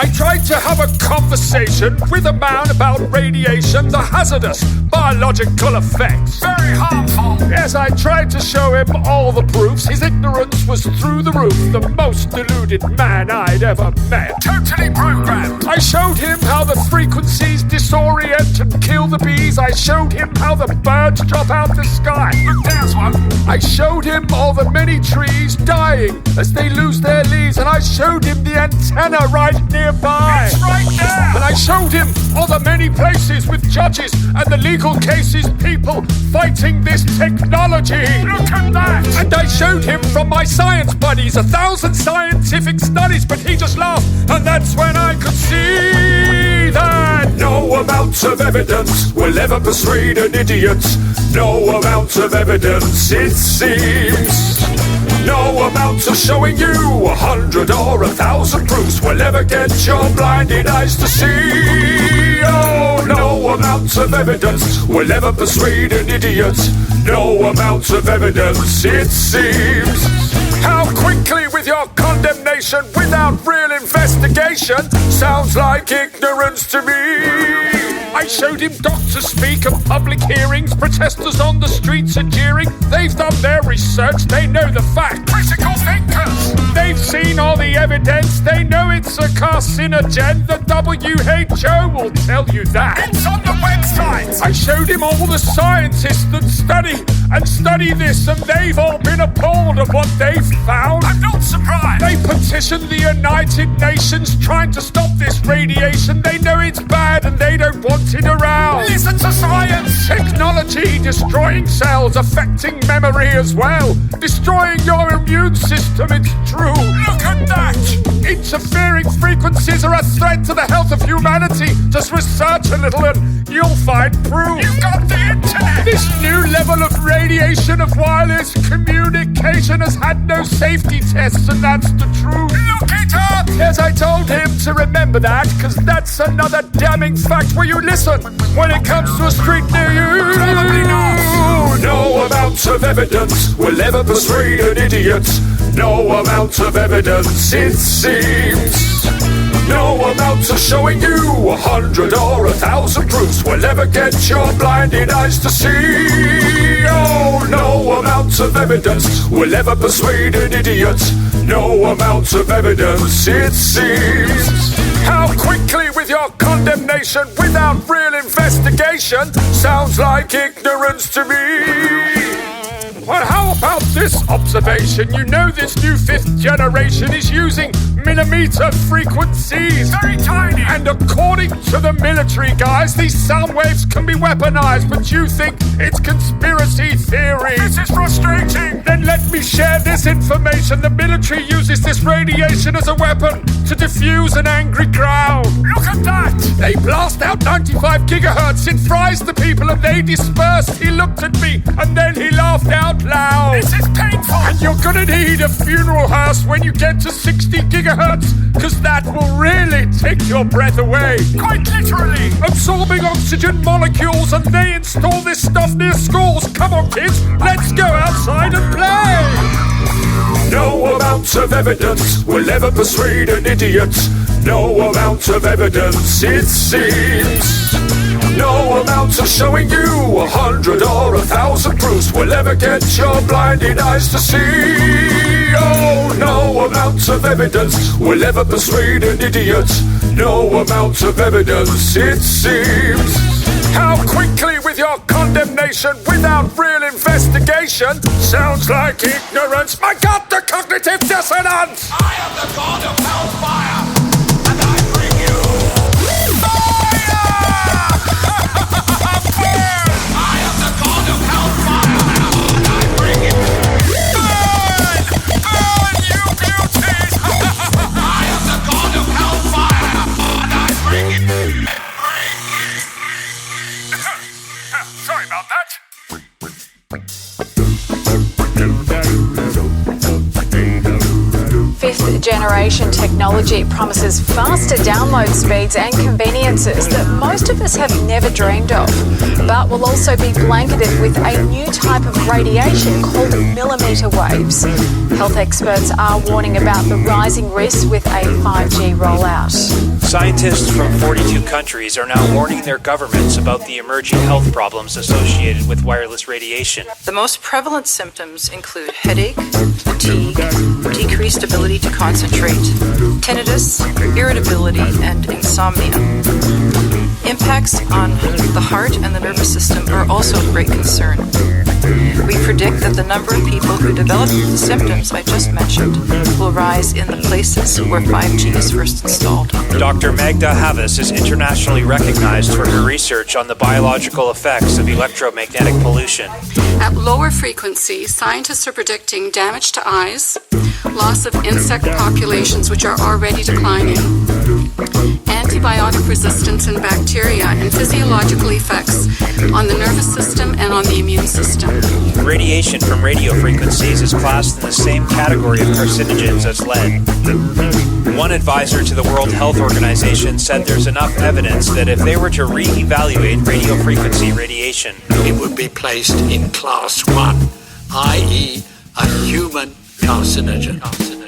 I tried to have a conversation with a man about radiation, the hazardous biological effects. Very harmful. Yes, I tried to show him all the proofs. His ignorance was through the roof, the most deluded man I'd ever met. Totally programmed. I showed him how the frequencies disorient and kill the bees. I showed him how the birds drop out the sky. Look, there's one. I showed him all the many trees dying as they lose their leaves, and I showed him the antenna right nearby. It's right there. And I showed him all the many places with judges and the legal cases, people fighting this technology. Look at that. And I showed him from my science buddies 1,000 scientific studies, but he just laughed, and that's when I could see that no amount of evidence will ever persuade an idiot. No amount of evidence, it seems. No amount of showing you 100 or 1,000 proofs will ever get your blinded eyes to see. Oh, no amount of evidence will ever persuade an idiot. No amount of evidence, it seems. How quickly with your condemnation without real investigation sounds like ignorance to me. I showed him doctors speak at public hearings, protesters on the streets are jeering. They've done their research, they know the fact. Critical thinkers. They've seen all the evidence, they know it's a carcinogen. The WHO will tell you that. It's on the website. I showed him all the scientists that study this, and they've all been appalled at what they've found. I'm not surprised. They petitioned the United Nations trying to stop this radiation. They know it's bad and they don't want it around. Listen to science. Technology destroying cells, affecting memory as well. Destroying your immune system, it's true. Look at that. Interfering frequencies are a threat to the health of humanity. Just research a little and you'll find proof. You've got the internet. This new level of radiation of wireless communication has had no safety tests, and that's the truth. Look it up. Yes, I told him to remember that, because that's another damning fact. Will you listen when it comes to a street near you? Probably not. No amount of evidence will ever persuade an idiot. No amount of evidence, it seems. No amount of showing you 100 or 1,000 proofs will ever get your blinded eyes to see. Oh, no amount of evidence will ever persuade an idiot. No amount of evidence, it seems. How quickly with your condemnation without real investigation sounds like ignorance to me. Well, how about this observation? You know this new 5th generation is using millimeter frequencies. Very tiny. And according to the military guys, these sound waves can be weaponized, but you think it's conspiracy theory. This is frustrating. Then let me share this information. The military uses this radiation as a weapon to diffuse an angry crowd. Look at that. They blast out 95 gigahertz. It fries the people and they disperse. He looked at me and then he laughed out loud. This is painful. And you're gonna need a funeral hearse when you get to 60 gigahertz, because that will really take your breath away. Quite literally. Absorbing oxygen molecules, and they install this stuff near schools. Come on, kids, let's go outside and play. No amount of evidence will ever persuade an idiot. No amount of evidence, it seems. No amount of showing you 100 or 1,000 proofs will ever get your blinded eyes to see. Oh, no amount of evidence will ever persuade an idiot. No amount of evidence, it seems. How quickly with your condemnation without real investigation sounds like ignorance. My God, the cognitive dissonance! I am the god of hellfire, and I bring you fire! I am the god of hellfire, and I bring you burn! Burn, you beauties! I am the god of hellfire, and I bring you. Sorry about that. Fifth fifth-generation technology promises faster download speeds and conveniences that most of us have never dreamed of, but will also be blanketed with a new type of radiation called millimetre waves. Health experts are warning about the rising risks with a 5G rollout. Scientists from 42 countries are now warning their governments about the emerging health problems associated with wireless radiation. The most prevalent symptoms include headache, fatigue, decreased ability to concentrate, tinnitus, irritability, and insomnia. Impacts on the heart and the nervous system are also of great concern. We predict that the number of people who develop the symptoms I just mentioned will rise in the places where 5G is first installed. Dr. Magda Havas is internationally recognized for her research on the biological effects of electromagnetic pollution. At lower frequencies, scientists are predicting damage to eyes, loss of insect populations which are already declining, antibiotic resistance in bacteria, and physiological effects on the nervous system and on the immune system. Radiation from radio frequencies is classed in the same category of carcinogens as lead. One advisor to the World Health Organization said there's enough evidence that if they were to re-evaluate radio frequency radiation, it would be placed in class 1, i.e. a human carcinogen.